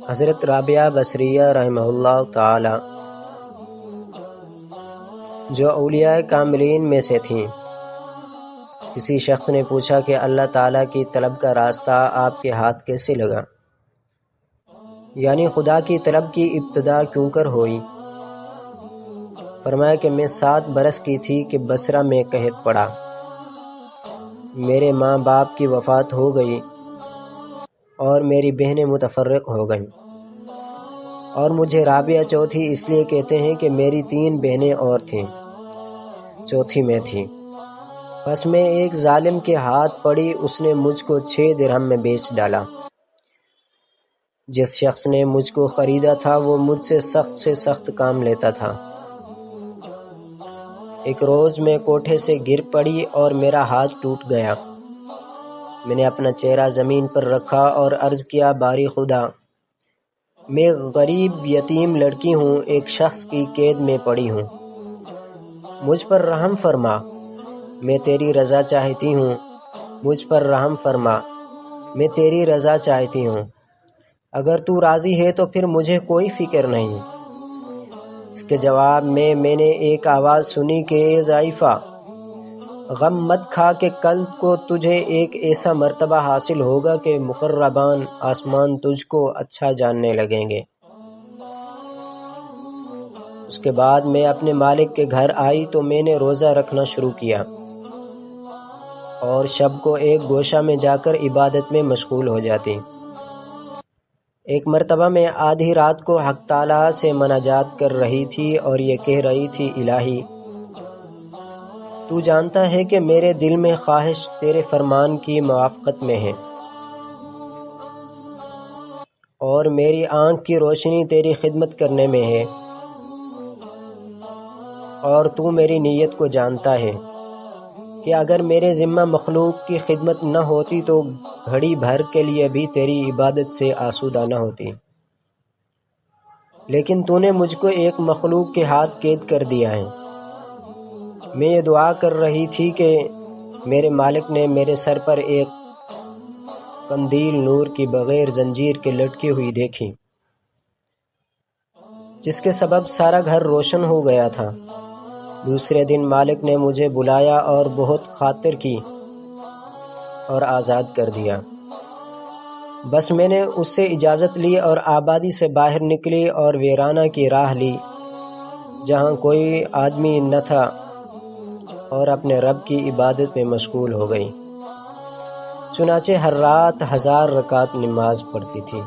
حضرت رابعہ بصریہ رحمہ اللہ تعالی جو اولیاء کاملین میں سے تھیں، کسی شخص نے پوچھا کہ اللہ تعالیٰ کی طلب کا راستہ آپ کے ہاتھ کیسے لگا؟ یعنی خدا کی طلب کی ابتدا کیوں کر ہوئی؟ فرمایا کہ میں 7 برس کی تھی کہ بصرہ میں قحط پڑا، میرے ماں باپ کی وفات ہو گئی اور میری بہنیں متفرق ہو گئیں، اور مجھے رابعہ چوتھی اس لیے کہتے ہیں کہ میری 3 بہنیں اور تھیں، چوتھی میں تھی۔ پس میں ایک ظالم کے ہاتھ پڑی، اس نے مجھ کو 6 درہم میں بیچ ڈالا۔ جس شخص نے مجھ کو خریدا تھا وہ مجھ سے سخت کام لیتا تھا۔ ایک روز میں کوٹھے سے گر پڑی اور میرا ہاتھ ٹوٹ گیا۔ میں نے اپنا چہرہ زمین پر رکھا اور عرض کیا، باری خدا، میں غریب یتیم لڑکی ہوں، ایک شخص کی قید میں پڑی ہوں، مجھ پر رحم فرما، میں تیری رضا چاہتی ہوں، مجھ پر رحم فرما، میں تیری رضا چاہتی ہوں، اگر تو راضی ہے تو پھر مجھے کوئی فکر نہیں۔ اس کے جواب میں نے ایک آواز سنی کہ اے ضعیفہ، غم مت کھا کہ کل کو تجھے ایک ایسا مرتبہ حاصل ہوگا کہ مقربان آسمان تجھ کو اچھا جاننے لگیں گے۔ اس کے بعد میں اپنے مالک کے گھر آئی تو میں نے روزہ رکھنا شروع کیا اور شب کو ایک گوشہ میں جا کر عبادت میں مشغول ہو جاتی۔ ایک مرتبہ میں آدھی رات کو حق تعالیٰ سے مناجات کر رہی تھی اور یہ کہہ رہی تھی، الہی، تو جانتا ہے کہ میرے دل میں خواہش تیرے فرمان کی موافقت میں ہے، اور میری آنکھ کی روشنی تیری خدمت کرنے میں ہے، اور تو میری نیت کو جانتا ہے کہ اگر میرے ذمہ مخلوق کی خدمت نہ ہوتی تو گھڑی بھر کے لیے بھی تیری عبادت سے آسودہ نہ ہوتی، لیکن تو نے مجھ کو ایک مخلوق کے ہاتھ قید کر دیا ہے۔ میں یہ دعا کر رہی تھی کہ میرے مالک نے میرے سر پر ایک قندیل نور کی بغیر زنجیر کے لٹکی ہوئی دیکھی، جس کے سبب سارا گھر روشن ہو گیا تھا۔ دوسرے دن مالک نے مجھے بلایا اور بہت خاطر کی اور آزاد کر دیا۔ بس میں نے اس سے اجازت لی اور آبادی سے باہر نکلی اور ویرانہ کی راہ لی جہاں کوئی آدمی نہ تھا، اور اپنے رب کی عبادت میں مشغول ہو گئی۔ چنانچہ ہر رات 1000 رکعت نماز پڑھتی تھی۔